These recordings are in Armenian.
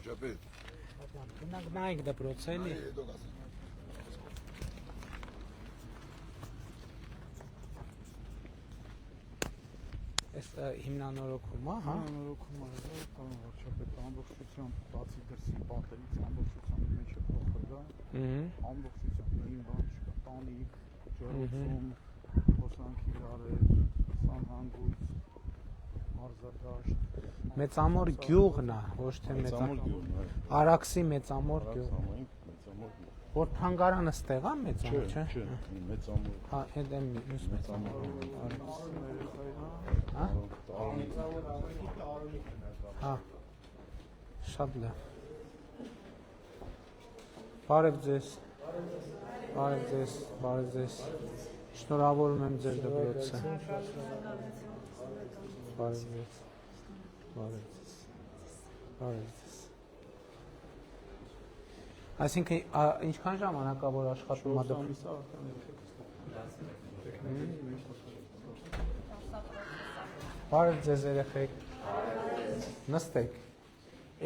վարչապետ։ Գնանք նայենք դպրոցը էլի։ Այս հիմնանորոգումը, հա։ Հիմնանորոգումը պարոն վարչապետ, ամբողջությամբ բացի դրսի պատերից ամբողջությամբ մեջ է փոխել, ամբողջությամբ նույն բան չկա, տանիք, ջրոցում, խոսանքի լարեր, սանհանգույց, մարզադաշտ։ Մեծամոր գյուղն է, ոչ թե Արաքսի մեծամոր գյուղ։ Որ թանգարանը ստեղ է մեծամոր, չէ՞։ Չէ, մեծամոր։ Հա, այդ է մյուս մեծամոր։ Հա։ Հա։ Շատ լավ։ Բարև ձեզ։ Բարև ձեզ, բարև ձեզ։ Շնորհավորում եմ ձեր դպրոցը։ Բարև ձեզ։ Բարև ձեզ։ Բարև ձեզ։ Այսինքն ինչքան ժամանակավոր աշխատում ա դպրոցը։ Բարև ձեզ երեխեք։ Նստեք։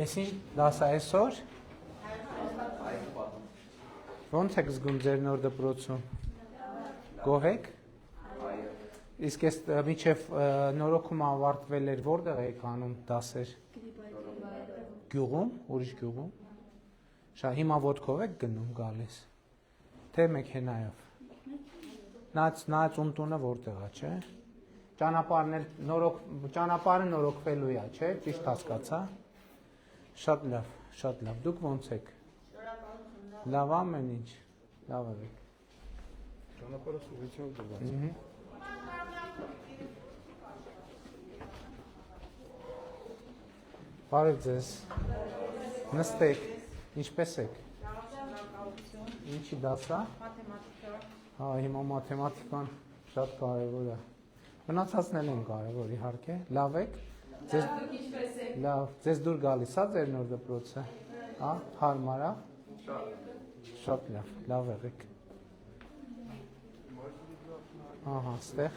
Էս ինչ դաս է այսօր։ Ոնց եք զգում ձեր նոր դպրոցում։ Գոհ եք։ Իսկ այս միջև նորոգումը ավարտվել էր, որտեղ եք անում դասեր։ Գյուղում, ուրիշ գյուղում։ Շա հիմա ոտքով եք գնում գալիս։ Թե մեքենայով։ Նայած ունտունը որտեղ է, չէ։ Ճանապարհը նորոգվելու է, չէ, ճիշտ հասկացա։ Շատ լավ, շատ լավ։ Դուք ոնց եք։ Լավ ամեն ինչ։ Լավ եք։ Ճանապարհը սուղիչով դրված։ Բարև ձեզ։ Նստեք։ Ինչպես եք։ Ինչի դաս է։ Մաթեմատիկա։ Հա, հիմա մաթեմատիկան շատ կարևոր է։ Մնացածն են կարևոր, իհարկե։ Լավ եք։ Լավ, ձեզ դուր գալիս է ձեր նոր դպրոցը։ Հա, հարմար է։ Շատ լավ, լավ եղեք։ Ահա, ստեղ։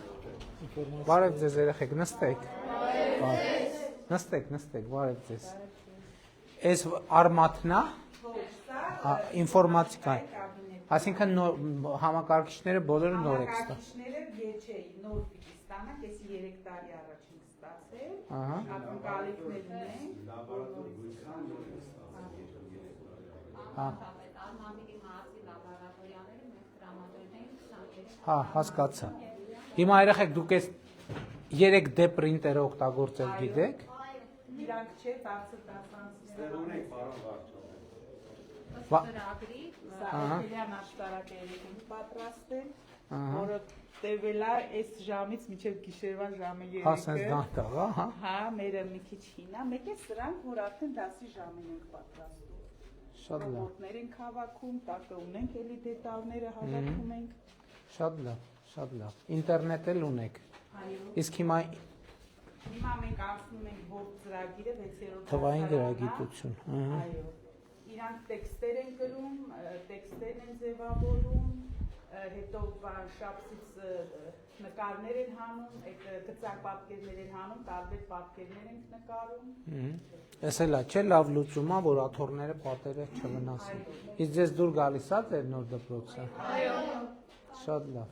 Բարև ձեզ երեխեք, նստեք։ Նստեք, բարև ձեզ։ Այս արմատն է։ Ինֆորմատիկա։ Այսինքն համակարգիչները բոլորը նոր եք ստացել։ Համակարգիչները եչեի նոր պիտի ստանանք, էսի 3 տարի առաջ ենք ստացել։ Ահա։ Ակնկալիքներ ունենք։ Հա, հասկացա։ Հիմա երեխեք դուք այս 3D պրինտերը օգտագործել գիտեք։ Իրանք չէ, բարձր դասանցի։ ունենք պարոն Ծրագրի, Սահակելյան աշտարակը ենք պատրաստել, որը տևել է այս ժամից մինչև գիշերվա ժամը 3-ը։ Հա, սենց դանդաղ, հա։ Հա, մերը մի քիչ հին է, մեկ է սրանք, որ արդեն դասի ժամին ենք պատրաստում։ Շատ լավ։ Ռոբոտներ ենք հավաքում, տակը ունենք էլի դետալները հավաքում ենք։ Շատ լավ, շատ լավ։ Ինտերնետ էլ ունեք։ Այո։ Իսկ հիմա Հիմա մենք անցնում ենք ողջ ծրագիրը 6-րդ թվային գրագիտություն, Այո։ Իրանք տեքստեր են գրում, տեքստեր են ձևավորում, հետո շապսից նկարներ են հանում, այդ գծակ պատկերներ են հանում, տարբեր պատկերներ ենք նկարում։ Էս էլ է, չէ, լավ լուծում է, որ աթոռները պատերը չվնասեն։ Իսկ ձեզ դուր գալիս է ձեր նոր դպրոցը։ Այո։ Շատ լավ։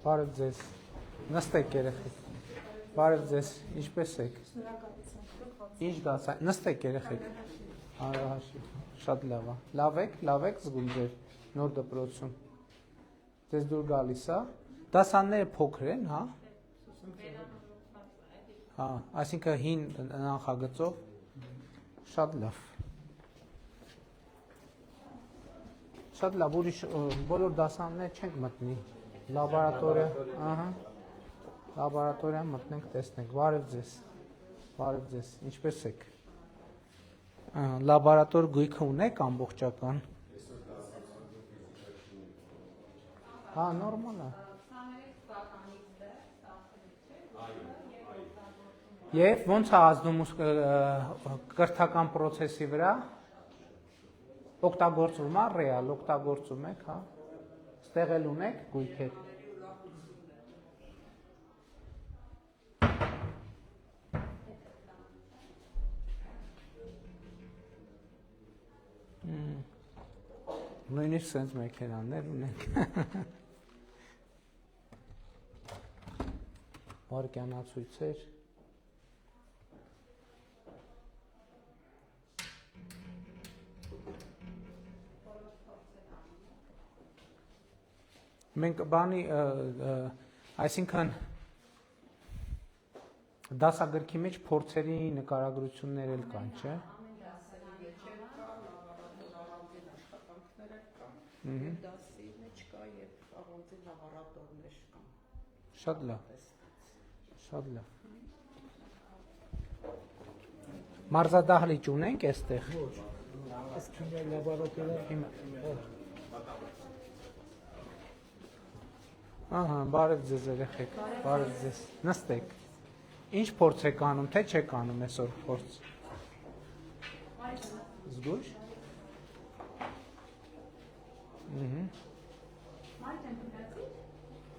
Բարև ձեզ։ Նստեք երեխեք։ Բարև ձեզ, ինչպես եք։ Ինչ դաս է։ Նստեք երեխեք։ Արահաշի։ Շատ լավ է։ Լավ եք զգում ձեր նոր դպրոցում։ Ձեզ դուր գալիս է։ Դասանները փոքր են, հա։ Հա, այսինքն հին նախագծով։ Շատ լավ։ Շատ լավ, ուրիշ բոլոր դասանները չենք մտնի։ Լաբորատորիա, ահա։ Լաբորատորիա մտնենք, տեսնենք։ Բարև ձեզ, ինչպես եք։ Լաբորատոր գույքը ունեք ամբողջական։ Հա, նորմալ է։ Եվ ոնց է ազդում կրթական պրոցեսի վրա։ Օգտագործվում է ռեալ, օգտագործում եք, հա։ Ստեղ էլ ունեք գույքեր։ Նույնիսկ սենց մեքենաներ ունենք։ Վարկյանացույցեր։ Մենք բանի, այսինքն դասագրքի մեջ փորձերի նկարագրություններ էլ կան, չէ՞։ Դասի մեջ կա և առանձին լաբորատորներ կան։ Շատ լավ։ Շատ լավ։ Մարզադահլիճ ունենք այստեղ։ Ահա, բարև ձեզ երեխեք, բարև ձեզ։ Նստեք։ Ինչ փորձ եք անում, թե չեք անում այսօր փորձ։ Զգույշ։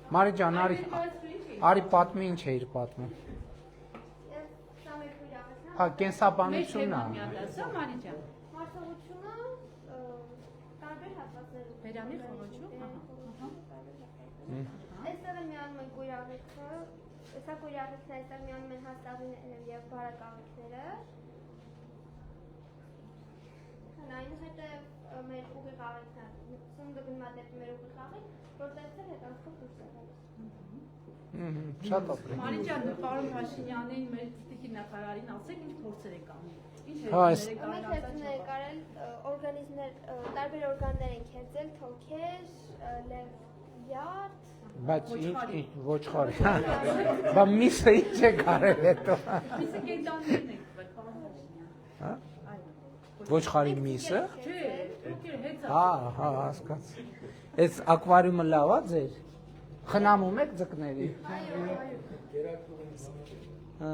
Մարի ջան, արի պատմի ինչ էիր պատմում։ Հա, կենսաբանությունն է։ Մարդողությունը տարբեր հատվածներում։ Բերանի խորոչում, Այստեղ են միանում են կույրաղիքը, սա կույրաղիքն այստեղ միանում են հաստավիներն և բարակաղիքները։ Այնուհետև մեր ուղիղ աղիքն է, սունգը գնում է դեպի մեր ուղիղ աղիք, որտեղից էլ հետանցքով դուրս է գալիս։ Շատ ապրենք։ Մարի ջան, պարոն Փաշինյանին, մեր տիկին նախարարին ասեք ինչ փորձեր եք անում։ Մենք հերձներ ենք արել, օրգանիզմներ, տարբեր օրգաններ ենք հերձել, թոքեր, լեվյատ, Բայց ինչ ոչխար։ Բա միսը ինչ եք արել հետո։ Միսը կենդաններն եք տվել, պարոն Փաշինյան։ Հա։ Ոչխարի միսը։ Չէ, թոքեր հետ Հա, հա, հասկացա։ Այս ակվարիումը լավ է ձեր։ Խնամում եք ձկների։ Հա։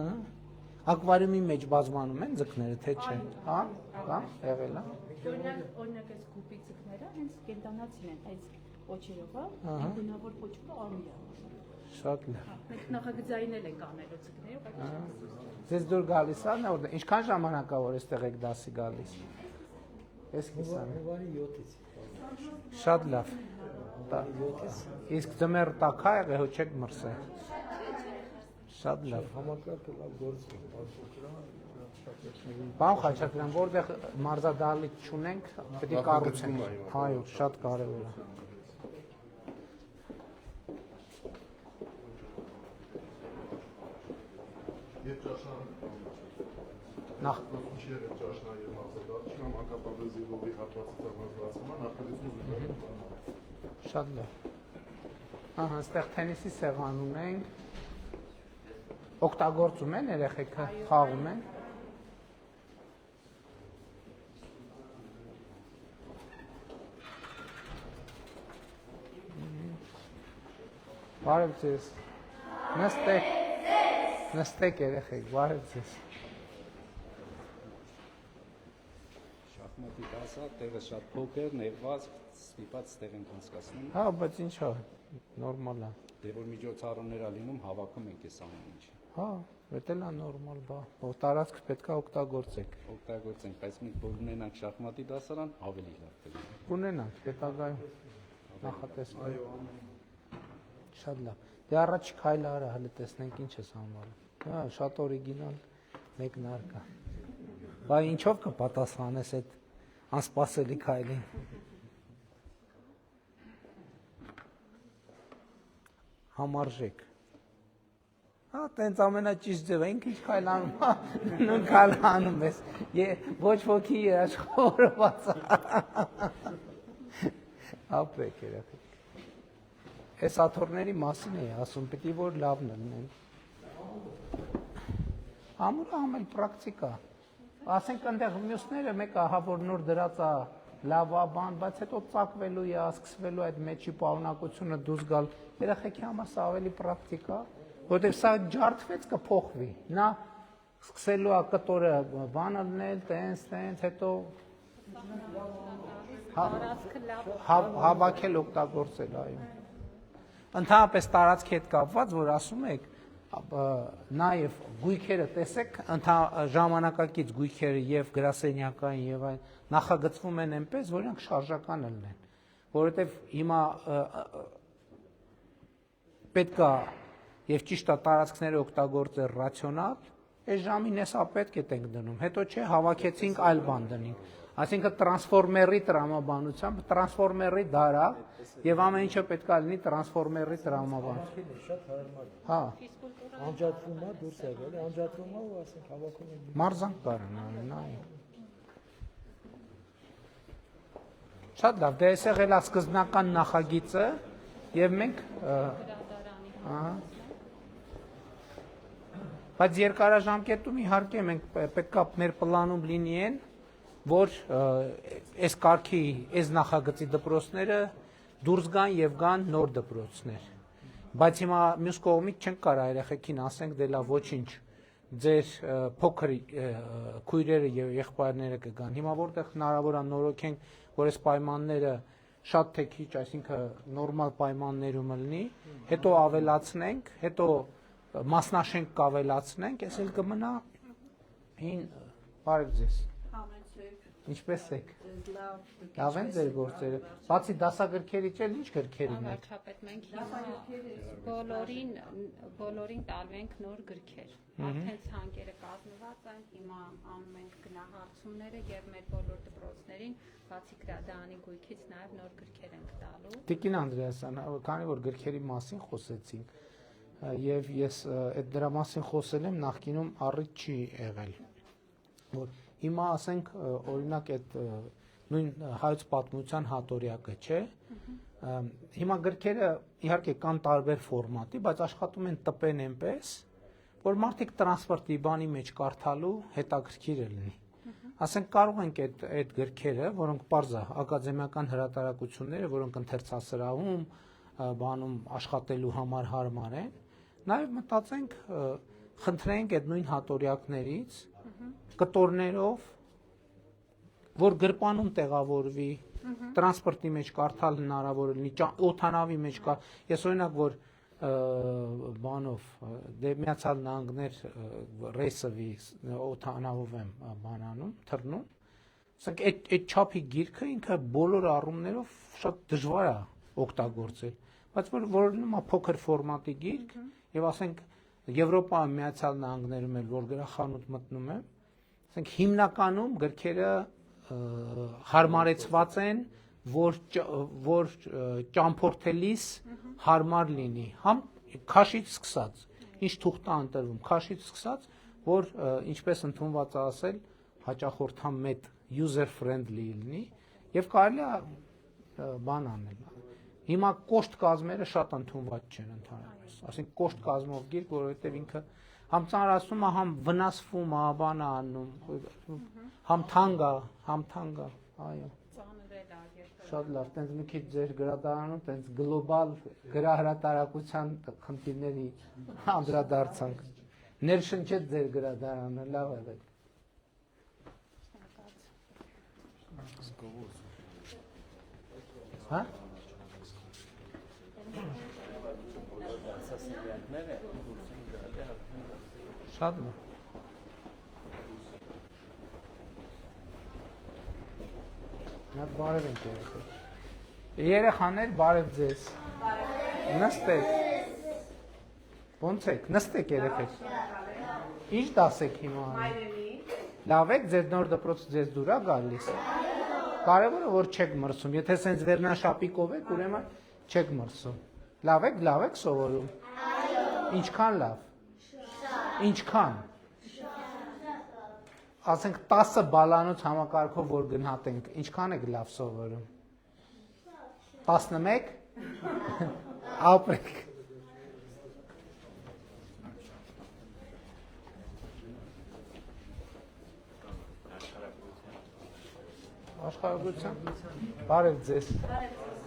Ակվարիումի մեջ բազմանում են ձկները, թե չէ։ Հա, հա, եղել է։ Օրինակ այս գուպի ձկները հենց կենդանացին են, այս ոչերով, հա, բնավոր ոչերը արույա։ Շատ լավ։ Մենք նախագծային էլ ենք անելու ձկներով, այդ Ձեզ դուր գալիս է, նա ինչքան ժամանակ է որ այստեղ եք դասի գալիս։ Ես կիսամ։ Շատ լավ։ Իսկ ձմեռ տաք է եղել, հո չեք մրսել։ Շատ լավ։ Համակարգը լավ գործ է, Պարոն Խաչատրյան, որտեղ մարզադահլիճ չունենք, պետք է կառուցենք։ Այո, շատ կարևոր է։ Եվ ճաշնան Նախ ինչեր է ճաշնան եւ մարզադահլիճը մանկապարտեզի ողի հատվածի ծառայությունը նախագծում շատ լավ։ Ահա, այստեղ թենիսի սեղան ունենք։ Օգտագործում են երեխեքը, խաղում են։ Բարև ձեզ։ Նստեք։ Նստեք երեխեք, բարև ձեզ։ շախմատի դասը, տեղը շատ փոքր, ներված, ստիպած տեղ ենք անցկացնում։ Հա, բայց ինչ է, նորմալ է։ Դե որ միջոցառումներ ա լինում, հավաքում ենք այս ամեն ինչը։ Հա, դա է նորմալ բա։ Որ տարածքը պետք է օգտագործեք։ Օգտագործենք, բայց մենք որ ունենանք շախմատի դասարան, ավելի լավ կլինի։ Ունենանք, հետագայում նախատեսվում։ Այո, շատ լավ։ Դե առաջ քայլը արա, հələ տեսնենք ինչ ես անվանում։ Հա, շատ օրիգինալ մեկնարկա։ Բա ինչով կպատասխանես այդ անսպասելի քայլին։ Համարժեք։ Հա, տենց ամենաճիշտ ձևը, ինքը ինչ քայլ անում, հա, նույն քայլ անում ես։ Ոչ ոքի երաշխավորված։ Ապրեք երեխեք։ Այս աթոռների մասին էի ասում, պիտի որ լավն լինեն։ Ամուրը համել պրակտիկա։ Ասենք այնտեղ մյուսները մեկը հա որ նոր դրած է լավ բան, բայց հետո ծակվելու է, սկսվելու այդ մեջի պարունակությունը դուրս գալ։ Երեխեքի համար սա ավելի պրակտիկա, որտեղ սա ջարդվեց կփոխվի։ Նա սկսելու է կտորը բանը լնել, տենց, հետո Տարածքը լավ Հավաքել օգտագործել, այո։ Ընդհանրապես տարածքի հետ կապված, որ ասում եք, նաև գույքերը տեսեք, ժամանակակից գույքերը եւ գրասենյակային եւ այն նախագծվում են այնպես, որ իրանք շարժական լինեն, որովհետեւ հիմա պետքա եւ ճիշտ է տարածքները օգտագործել ռացիոնալ, այս ժամին էսա պետք է տենք դնում, հետո չէ հավաքեցինք այլ բան դնենք, այսինքն տրանսֆորմերի տրամաբանությամբ տրանսֆորմերի դարա եւ ամեն ինչը պետքա լինի տրանսֆորմերի տրամաբան։ Շատ հարմար։ Հա, Անջատվում է, դուրս է գալի, անջատվում է ու ասենք հավաքում են։ մարզանք կարան անեն, այո։ Շատ լավ, դե էս եղել է սկզբնական նախագիծը եւ մենք բայց երկարաժամկետում իհարկե մենք պետք է մեր պլանում լինի են, որ այս կարգի, այս նախագծի դպրոցները դուրս գան եւ գան նոր դպրոցներ։ Բայց հիմա մյուս կողմից չենք կարող երեխեքին ասենք դե լավ ոչինչ, ձեր փոքր քույրերը եւ եղբայրները կգան։ Հիմա որտեղ հնարավոր է նորոգենք, որ այս պայմանները շատ թե քիչ, այսինքն նորմալ պայմաններում լինի, հետո ավելացնենք, հետո մասնաշենք կավելացնենք, ես էլ կմնա ին բարև ձեզ։ Ինչպես եք։ Լավ են ձեր գործերը։ Բացի դասագրքերից էլ ինչ գրքեր ունեք։ Վերջապես մենք հիմա բոլորին տալու ենք նոր գրքեր։ Արդեն ցանկերը կազմված են, հիմա անում ենք գնահատությունները եւ մեր բոլոր դպրոցներին բացի գրադարանի գույքից նաեւ նոր գրքեր ենք տալու։ Տիկին Անդրեասյան, քանի որ գրքերի մասին խոսեցինք, եւ ես այդ դրա մասին խոսել եմ նախկինում առիթ չի եղել, որ հիմա ասենք օրինակ այդ նույն հայոց պատմության հատորյակը, չէ՞։ Հիմա գրքերը իհարկե կան տարբեր ֆորմատի, բայց աշխատում են տպեն այնպես, որ մարդիկ տրանսպորտի բանի մեջ կարդալու հետաքրքիր լինի։ Ասենք կարող ենք այդ գրքերը, որոնք պարզ է ակադեմիական հրատարակությունները, որոնք ընթերցասրահում, բանում աշխատելու համար հարմար են, նաև մտածենք, խնդրենք այդ նույն հատորյակներից կտորներով, որ գրպանում տեղավորվի, տրանսպորտի մեջ կարդալ հնարավոր լինի, օդանավի մեջ կա, ես օրինակ որ բանով դե Միացյալ Նահանգներ ռեյսովի օդանավով եմ բանանում, թռնում, ասենք այդ չափի գիրքը ինքը բոլոր առումներով շատ դժվար է օգտագործել, բայց որ նույնma փոքր ֆորմատի գիրք եւ ասենք Եվրոպայում Միացյալ Նահանգներում էլ որ գրախանութ մտնում եմ, ասենք հիմնականում գրքերը հարմարեցված են, որ ճամփորդելիս հարմար լինի, համ քաշից սկսած, ինչ թուղթ է ընտրվում, քաշից սկսած, որ ինչպես ընդունված է ասել, հաճախորդամետ user friendly լինի եւ կարելի է բան անել։ Հիմա կոշտ կազմերը շատ ընդունված չեն ընդհանրապես, ասենք կոշտ կազմով գիրք, որովհետեւ ինքը համ ծանրացնում է, համ վնասվում է, բան է անում, համ թանկ է, այո։ Շատ լավ, տենց մի քիչ ձեր գրադարանում, տենց գլոբալ գրահրատարակության խնդիրների անդրադարձանք։ Ներշնչեց ձեր գրադարանը, լավ է դա։ Հա? Շատ լավ։ Նա բարև ենք երեխեք։ Երեխաներ, բարև ձեզ։ Նստեք։ Ոնց եք, նստեք երեխեք։ Ինչ դասեք հիմա անում։ Լավ եք, ձեր նոր դպրոցը ձեզ դուր է գալիս։ Կարևորը որ չեք մրսում, եթե սենց վերնաշապիկով եք, ուրեմն չեք մրսում։ Լավ եք սովորում։ Ինչքան լավ։ Ինչքան։ Ասենք 10 բալանոց համակարգով որ գնահատենք, ինչքան եք լավ սովորում։ 11 ապրեք։ Աշխարհագրության։ Բարև ձեզ։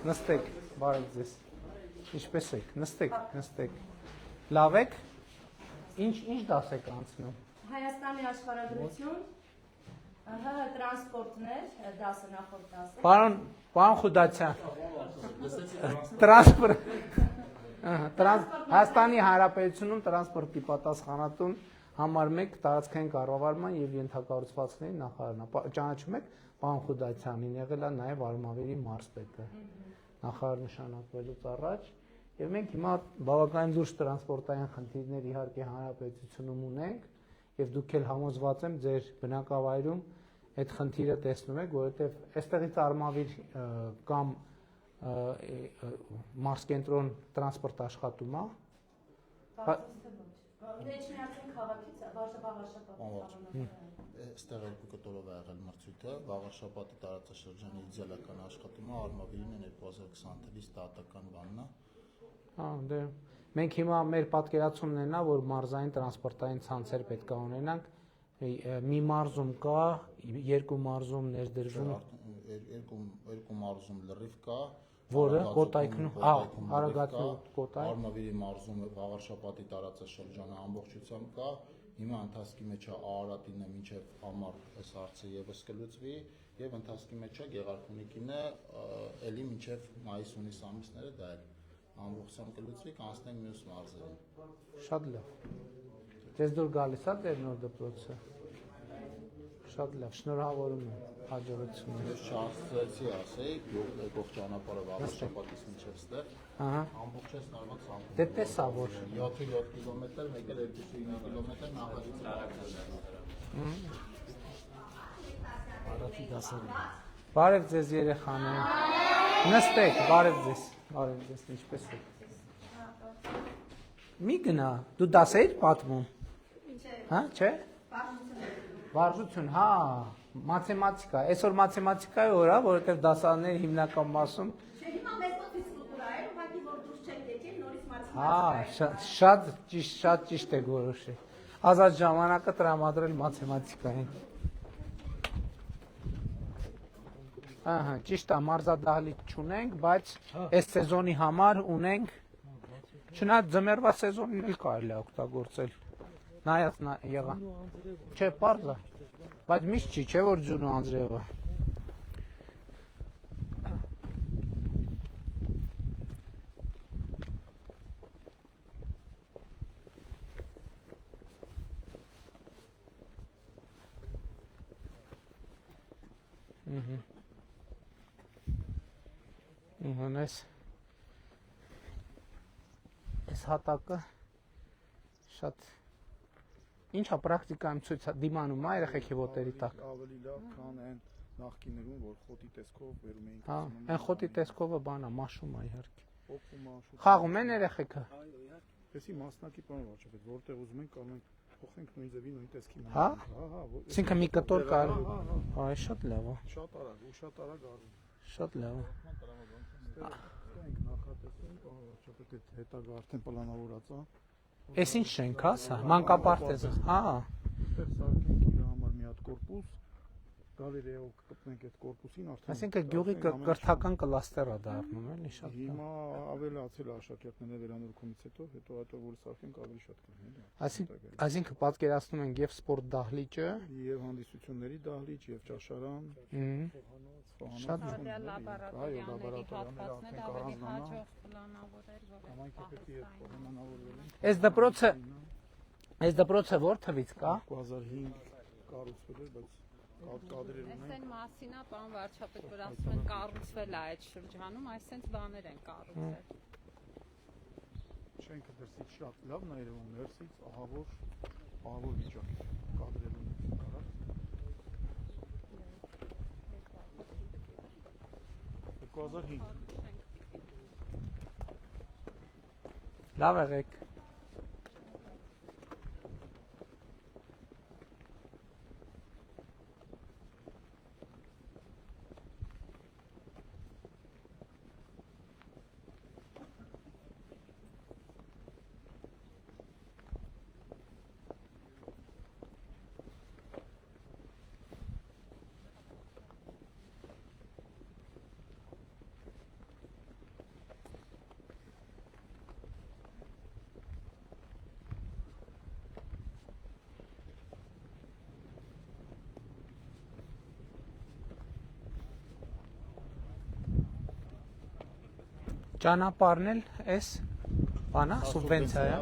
Նստեք, բարև ձեզ։ Ինչպես եք։ Նստեք։ Լավ եք։ Ինչ դաս եք անցնում։ Հայաստանի աշխարհագրություն, Ահա տրանսպորտներ, դասը նախորդ դասը։ Պարոն Խուդացյան, տրանսպորտ Հայաստանի Հանրապետությունում տրանսպորտի պատասխանատուն համար 1 տարածքային կառավարման եւ ենթակառուցվածքների նախարարն է։ Ճանաչում եք պարոն Խուդացյանին, եղել է նաեւ Արմավիրի մարզպետը նախարար նշանակվելուց առաջ, եւ մենք հիմա բավականին լուրջ տրանսպորտային խնդիրներ իհարկե հանրապետությունում ունենք, եւ դուք էլ համոզված եմ ձեր բնակավայրում այդ խնդիրը տեսնում եք, որովհետեւ այստեղից Արմավիր կամ մարզկենտրոն տրանսպորտ աշխատում է։ Նեջնիացին քաղաքից Վարշավա Այստեղ երկու կտորով է եղել մրցույթը, Վաղարշապատի տարածաշրջանի իդեալական աշխատումը Արմավիրին 2020 թվականից տատական բանն է։ Դե մենք հիմա մեր պատկերացումն են, որ մարզային տրանսպորտային ցանցեր պետք է ունենանք։ Մի մարզում կա, երկու մարզում ներդրվում։ Երկու մարզում լրիվ կա, որը Կոտայքնում, Արագածնու Կոտայք։ Արմավիրի մարզում Վաղարշապատի տարածաշրջանը ամբողջությամբ կա։ Հիմա ընթացքի մեջ է Արարատինը մինչև ամառ այս հարցը եւս կլուծվի եւ ընթացքի մեջ է Գեղարքունիքինը էլի մինչև մայիս-հունիս ամիսները դա էլ ամբողջությամբ կլուծվի, կանցնենք մյուս մարզերին։ Շատ լավ։ Ձեզ դուր գալիս է ձեր նոր դպրոցը։ Շատ լավ, շնորհավորում եմ, հաջողություն։ Ես չասեցի, ասեի, եկող ճանապարհը Վաղարշապատից մինչև ստեղ։ Ամբողջ այս տարվա ցանկում։ Դե տեսա որ 7 կիլոմետր, մեկ էլ 2.9 կիլոմետր նախագծի Առաջի դասարան։ Բարև ձեզ երեխաներ։ Նստեք, բարև ձեզ, ինչպես եք։ Մի գնա, դու դաս էիր պատմում։ Հա, չէ։ Վարժություն, հա, մաթեմատիկա, այսօր մաթեմատիկայի օր է, որովհետև դասարանների հիմնական մասում Հիմա մեզ մոտ ֆիզկուլտուրա է, ուղղակի որ դուրս չեք եկել, նորից մարզի։ հա, շատ ճիշտ եք որոշել։ Ազատ ժամանակը տրամադրել մաթեմատիկային։ Ահա, ճիշտ է, մարզադահլիճ չունենք, բայց այս սեզոնի համար ունենք, չնայած ձմեռվա սեզոնին էլ կարելի է օգտագործել։ Նայած եղա։ Չէ, պարզ է։ Բայց միշտ չի, չէ որ ձյուն ու անձրևը։ Այս հատակը շատ ինչա պրակտիկայում ցույց դիմանում է երեխեքի ոտերի տակ։ Ավելի լավ, քան այն նախկիներում, որ խոտի տեսքով վերում էինք։ Հա, այն խոտի տեսքովը բան է, մաշում է իհարկե։ Օգնում է շուտ։ Խաղում են երեխեքը։ Տեսի մասնակի բան վարչապետ, որտեղ ուզում ենք կարող ենք փոխենք նույն ձևի, նույն տեսքի։ Հա։ Հա, Այսինքն մի կտոր կար։ Հա, շատ լավ է։ Շատ արագ, ու շատ արագ արվում։ Շատ լավ է։ Ենք նախատեսում, վարչապետ հետագա արդեն պլանավորած է։ Էս ինչ շենք է, սա, մանկապարտեզը։ Հա։ Այդտեղ սարքենք իր համար մի հատ կորպուս, գալերեայով կպտնենք այդ կորպուսին արդեն։ Այսինքն գյուղի կրթական կլաստեր է դառնում, էլի շատ։ Հիմա ավելացել է աշակերտները վերանորոգումից հետո որ սարքենք ավելի շատ կլինի։ Այսինքն պատկերացնում ենք եւ սպորտ դահլիճը, Եվ հանդիսությունների դահլիճ, եւ ճաշարան, շատ լաբորատորիաների հատվածներ ավելի հաջող պլանավորել, Այս դպրոցը որ թվից կա։ 2005 կառուցվել էր, բայց կադրեր Այս ունենք։ այն մասին է, պարոն վարչապետ, որ ասում են կառուցվել է այդ շրջանում, այսպես բաներ են կառուցել։ Շենքը դրսից շատ լավ նա երևում, ներսից ահավոր վիճակ կադրեր ունենք։ 2005 Լավ եղեք։ Ճանապարհն էլ էս բանա սուբվենցիա է։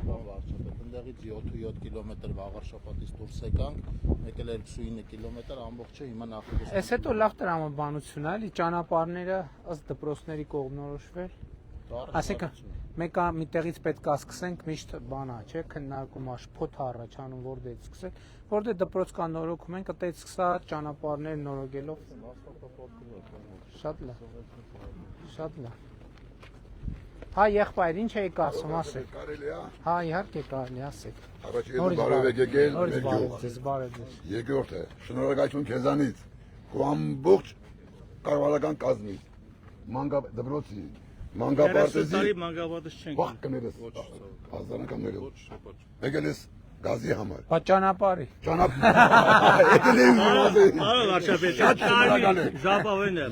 Ընդեղից 7 կիլոմետր վաղարշապատից դուրս եկանք, մեկ էլ 29 կիլոմետր ամբողջը հիմա նախագծում։ Էս հետո լավ տրամաբանություն է, էլի ճանապարհները ըստ դպրոցների կողմնորոշվել։ Այսինքն մեկը մի տեղից պետք է սկսենք միշտ բանա, չէ, քննարկում աշփոթ առաջանում, որտեղից սկսել, որտեղ դպրոց կա նորոգում ենք, այդտեղից սկսա ճանապարհներ նորոգելով։ Շատ լավ։ Շատ լավ։ Հա, եղբայր, ինչ եք ասում, ասեք։ Կարելի է։ Հա, իհարկե կարելի է, ասեք։ Առաջին բարև եք եկել մեր գյուղ։ Բարև ձեզ։ Երկրորդը, շնորհակալություն քեզանից։ Քո ամբողջ կառավարական կազմից, դպրոցի, մանկապարտեզի մանկապարտեզ չենք։ վաղ կներես։ Ազանականներով։ Եկել ես գազի համար։ Բա ճանապարհի։ Եկել ես Արո վարչապետ, ժապավեն է,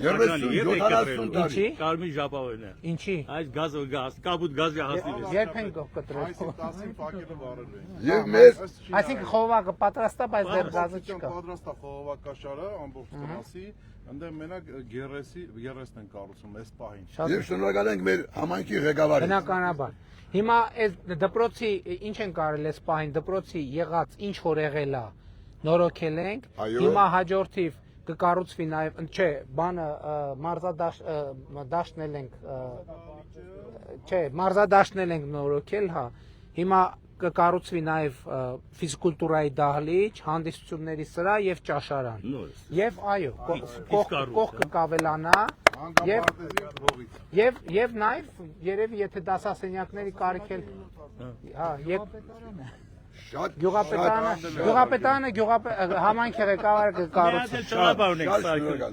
Ինչի։ կարմիր ժապավեն է։ Ինչի։ Այս գազը կապուտ գազի հասնի։ Երբ են կտրել։ 10-ին փակելը վարել է։ Եվ մեզ Այսինքն խողովակը պատրաստա, բայց դեռ գազը չկա։ Պատրաստա խողովակաշարը ամբողջ տնասի, այնտեղ մենակ գերեսն են կառուցում այս պահին։ Եվ շնորհակալ ենք մեր համայնքի ղեկավարին։ Բնականաբար։ Հիմա այս դպրոցի ինչ են կարել այս պահին դպրոցի եղած ինչ որ եղել է նորոգել ենք հիմա հաջորդիվ կկառուցվի նաև չէ բանը մարզադաշտնել ենք չէ մարզադաշտնել ենք նորոգել հա հիմա կկառուցվի նաև ֆիզկուլտուրայի դահլիճ, հանդիսությունների սրահ եւ ճաշարան։ Եւ այո, կողքը կավելանա եւ նաև երևի եթե դասասենյակների կարիք էլ հա գյուղապետարանը համայնքի ղեկավարը կկառուցի։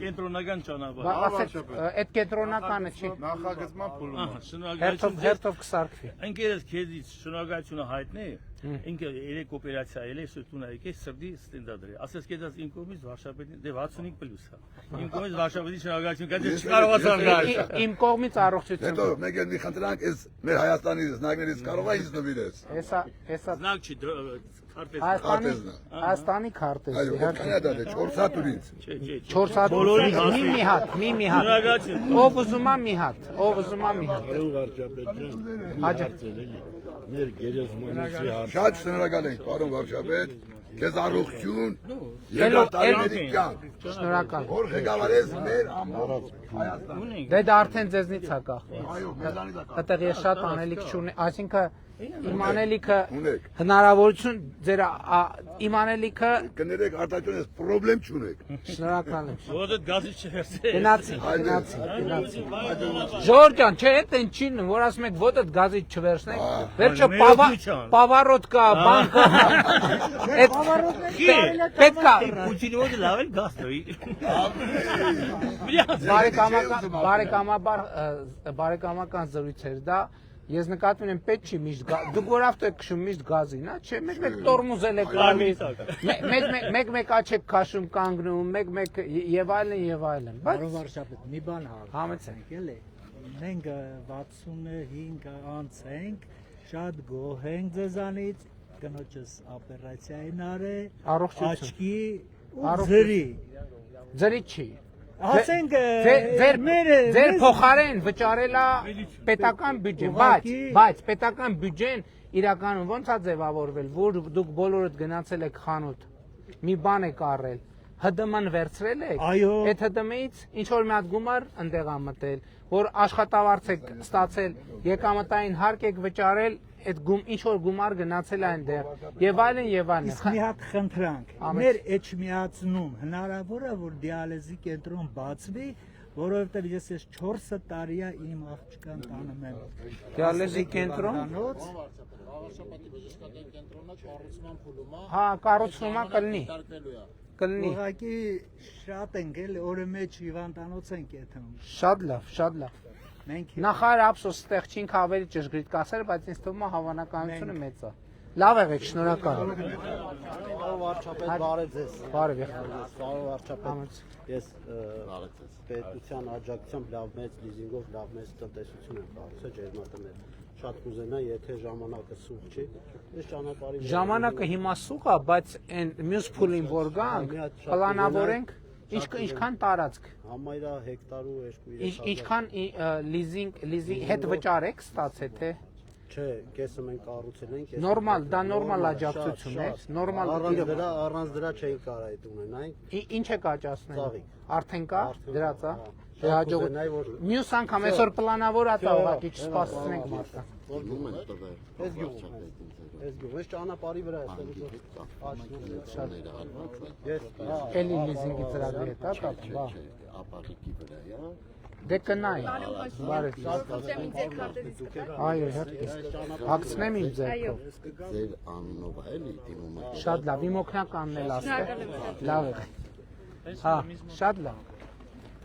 Կենտրոնական ճանապարհ։ Այդ կենտրոնականը չի։ Նախագծման փուլում։ Հերթով կսարքվի։ Ընկերս քեզից շնորհակալությունը հայտնի։ Ինքը երեք օպերացիա ել է սրտուն եկել սրտի ստենդադրի։ Ասես կեզած իմ կողմից վարշապետին դե 65+ է։ Իմ կողմից վարշապետի շնորհակալություն կա չկարողացան գալ։ Իմ կողմից առողջություն։ Հետո մեկ էլ մի խնդրանք էս մեր Հայաստանի զնակներից կարող է ինձ նվիրես։ Հեսա Զնակ չի Հայաստանի քարտեզ։ Կանադա դե 4 հատուրից։ 4 հատ մի հատ։ Ով ուզում է մի հատ, ով ուզում է մի հատ։ Մեր գերեզմանոցի Շատ շնորհակալ ենք, պարոն վարչապետ, քեզ առողջություն, երկարատարիների կյանք։ Շնորհակալ։ Որ ղեկավարես մեր ամբողջ Հայաստանը։ Դե դա արդեն ձեզնից է կախվում։ Այո, մեզանից է կախվում։ Այդտեղ ես շատ անելիք չունեմ, այսինքն իմ անելիքը հնարավորություն ձեր իմ անելիքը կներեք արտաճուն ես պրոբլեմ չունեք։ Շնորհակալ եմ։ Ո՞դ գազի չհերցե։ Գնացի։ Ժորժ ջան, չէ, այդ են չին, որ ասում եք ոտդ գազի չվերցնեք։ Վերջը պավարոտ կա, բան կա։ Այդ պետք է Պուտինի ոտը լավ էլ գազ տվի։ բարեկամական զրույց էր դա։ Ես նկատում եմ պետք չի միշտ դու գորավտ եք քշում միշտ գազին, հա, չէ, մեկ տորմուզել եք անում, մեկ աչ եք քաշում կանգնում, մեկ եւ այլն, բայց Բարով վարշապետ, մի բան համեցեք, էլի։ Մենք 65 անց ենք, շատ գոհ ենք ձեզանից, կնոջս օպերացիային արել, աչքի ու ձրի։ Ձրի չի։ Ասենք ձեր փոխարեն վճարելա պետական բյուջեն, բայց պետական բյուջեն իրականում ո՞նց է ձևավորվել, որ դուք բոլորդ գնացել եք խանութ, մի բան եք առել, ՀԴՄ-ն վերցրել եք, այդ ՀԴՄ-ից ինչ որ մի հատ գումար ընդեղ ա մտել, որ աշխատավարձ եք ստացել, եկամտային հարկ եք վճարել, այդ ինչ որ գումար գնացել այնտեղ եւ այլն իսկ մի հատ խնդրանք մեր էջմիածնում հնարավոր է որ դիալեզի կենտրոն բացվի որովհետեւ ես 4 տարի է իմ աղջկան տանում եմ դիալեզի կենտրոն Վարշապետի բժշկական կենտրոնը կառուցման փուլում է հա կառուցումը կլինի ուղղակի շատ ենք էլ օրը մեջ հիվանդանոց ենք եթում շատ լավ Նախարար ափսոս ստեղ չինք ավելի ճշգրիտ կասել, բայց ինձ թվում է հավանականությունը մեծ է։ Լավ եղեք, շնորհակալ։ Վարչապետ, բարև ձեզ։ Բարև վարչապետ։ Ես պետության աջակցությամբ լավ մեծ լիզինգով լավ մեծ տնտեսություն եմ կառուցել ջերմատներ։ Շատ կուզենա, եթե ժամանակը սուղ չի, ես ճանապարհի ժամանակը հիմա սուղ է, բայց այն մյուս փուլին որ գանք, պլանավորենք Ինչքան տարածք։ Համարյա հեկտար ու 2-3 Ինչքան լիզինգ հետ վճար եք ստացել թե։ Չէ, կեսը մենք կառուցել ենք։ Նորմալ, դա նորմալ աջակցություն է, նորմալ առանց դրա չէին կարող այդ ունենալ։ Ինչ եք աճացնել։ Ծաղիկ։ Արդեն կա դրած է։ Դե հաջողություն։ Մյուս անգամ այսօր պլանավոր է տա ուղղակի չսպասեցնենք մարդը։ Այս գյուղը ճանապարհի վրա է, Էլի լիզինգի ծրագրի հետ է կապ։ Ապարիկի վրա է։ Դե կնայի։ Բարև։ Այո, հակցնեմ իմ ձեռքով։ Ձեր անունով է էլի դիմում եք։ Շատ լավ, իմ օգնականն էլ ասել։ Լավ է։ Հա, շատ լավ։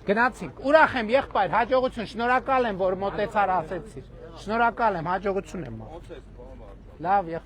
Գնացինք։ Ուրախ եմ, եղբայր, հաջողություն, շնորհակալ եմ, որ մոտեցար ասեցիր։ Շնորհակալ եմ, հաջողություն եմ։ Լավ, եղբայր։